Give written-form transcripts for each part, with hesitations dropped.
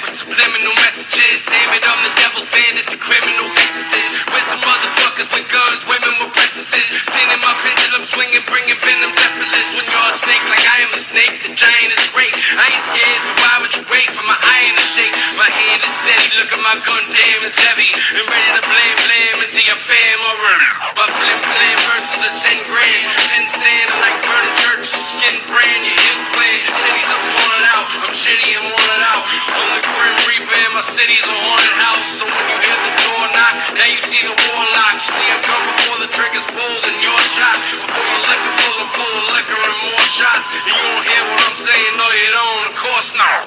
with subliminal messages. Damn it, I'm the devil's bandit, the criminal fences. With some motherfuckers with guns, women with breastises. Seen in my pendulum swinging, bringing venom's effortless. When you're a snake like I am a snake, the giant is great. I ain't scared, so why would you wait for my iron to shake? My hand is steady, look at my gun, damn, it's heavy. And ready to blam into your fam already. But flim flam versus a 10 grand. Pen stand, I like burning church, skin brand, your implant. Titties are falling out, I'm shitty and wanted out. On the Grim Reaper in my city's a haunted house. So when you hear the door knock, now you see the warlock. You see a gun before the trigger's pulled and you're shot. Before your liquor full, I'm full of liquor and more shots. And you don't hear what I'm saying, no you don't, of course not.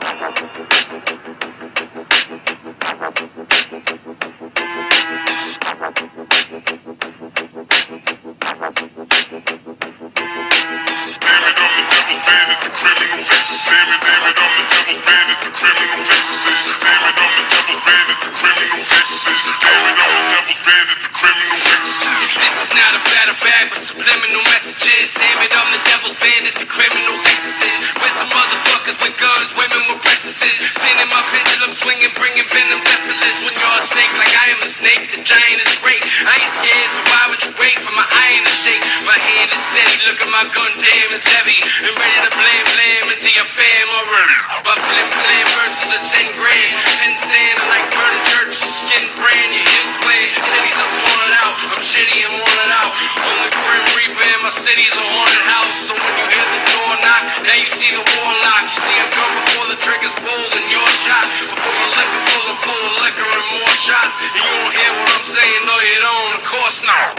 Subliminal messages, damn it, I'm the devil's bandit, the criminal fences. With some motherfuckers with guns, women with breastises. Seen in my pendulum swinging, bringing venom's effortless. When you're a snake like I am a snake, the giant is great. I ain't scared, so why would you wait for my iron to shake? My hand is steady, look at my gun, damn, it's heavy. And ready to blam into your fam already. But flim flam versus a 10 grand. Pen stand, I like burning church, skin brand, your implant. Titties are falling out, I'm shitty and wanted out. On the Grim Reaper in my city's a haunted house. So when you hear the door knock, now you see the warlock. You see a gun before the trigger's pulled and you're shot. Before your liquor full, I'm full of liquor and more shots. And you don't hear what I'm saying, no you don't, of course not.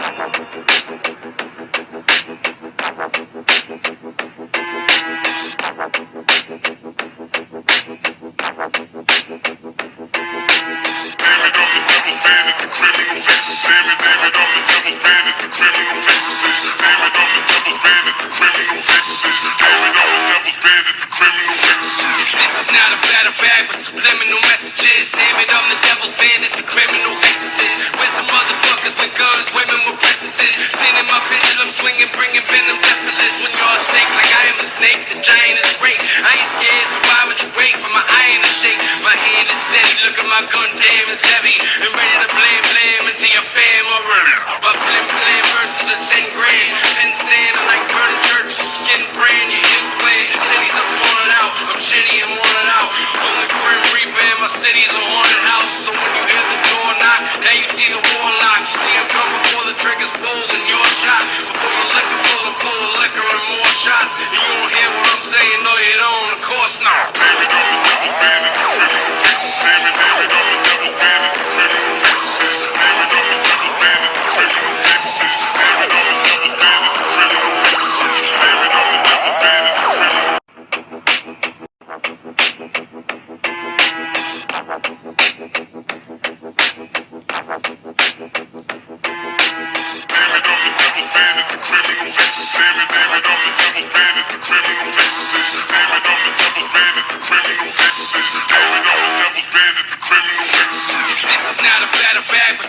Subliminal messages, damn it, I'm the devil's bandit, the criminal fences. With some motherfuckers with guns, women with breastises. Seen in my pendulum swinging, bringing venom's effortless. When you're a snake like I am a snake, the giant is great. I ain't scared, so why would you wait for my iron to shake? My hand is steady, look at my gun, damn, it's heavy. And ready to blam into your fam already. But flim flam versus a 10 grand. Pen stand, I like burning church, skin brand, your implant. Titties are falling out, I'm shitty and wanted out. On the Grim Reaper in my city's a haunted house. So when you hear the door knock, now you see the warlock. You see a gun before the trigger's pulled and you're shot. Before your liquor full, I'm full of liquor and more shots. And you don't hear what I'm saying, no you don't, of course not. Damn it, I'm the devil's bandit, the criminal fences. Damn it, I'm the devil's bandit, the criminal fences. Damn it, I'm the devil's bandit, the criminal fences. Damn it, I'm the devil's bandit, the criminal fences. Damn it, I'm the devil's bandit, the criminal.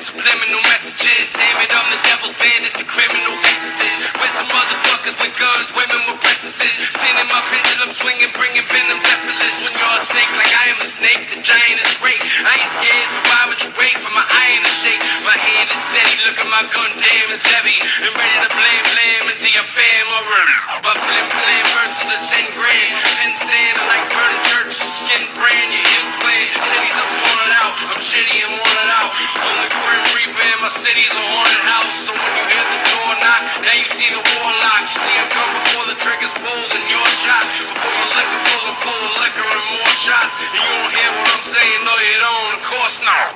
Subliminal messages, damn it, I'm the devil's bandit, the criminal fences. With some motherfuckers with guns, women with breastises. Seen in my pendulum swinging, bringing venom's effortless. When you're a snake like I am a snake, the giant is great. I ain't scared, so why would you wait for my iron to shake? My hand is steady, look at my gun, damn, it's heavy. And ready to blam into your fam already. But flim flam versus a 10 grand. Pen stand, I like burning church, skin brand, your implant. Titties are falling out, I'm shitty and wanted out. On the Grim Reaper in my city's a haunted house. So when you hear the door knock, now you see the warlock. You see a gun before the trigger's pulled and you're shot. Before your liquor full, I'm full of liquor and more shots. And you don't hear what I'm saying, no you don't, of course not.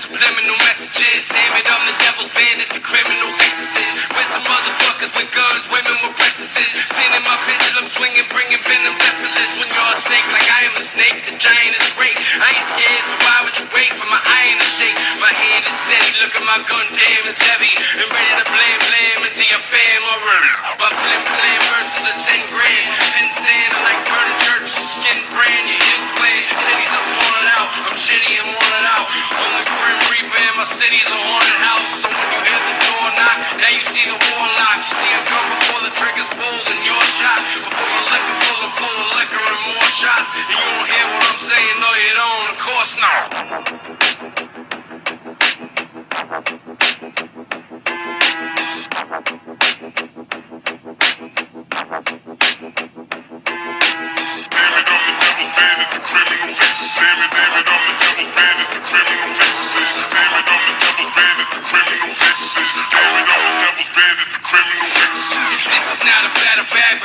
Subliminal messages, damn it, I'm the devil's bandit, the criminal fences. With some motherfuckers with guns, women with breastises. Seen in my pendulum swinging, bringing venom's effortless. When you're a snake like I am a snake, the giant is great. I ain't scared, so why would you wait for my iron to shake? My hand is steady, look at my gun, damn, it's heavy. And ready to blam into to your fam already. My flim flam versus a 10 grand. Pin stand, I like burning church, skin brand, you implant. Titties are falling out, I'm shitty and worn out. On the Grim Reaper in my city's a haunted house. So when you hear the door knock, now you see the warlock. You see it come before the trigger's pulled and you're shot. Before your liquor full of liquor and more shots. And you don't hear what I'm saying, no you don't, of course not.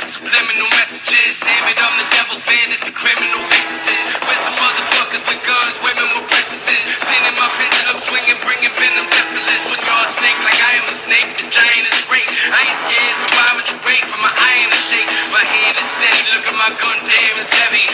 Subliminal messages, damn it, I'm the devil's bandit, the criminal fixes. With some motherfuckers with guns, women with princesses. Seen in my pendulum swinging, bringing venom effortless. When you're a snake like I am a snake, the giant is great. I ain't scared, so why would you wait for my iron to shake? My hand is steady, look at my gun, damn, it's heavy.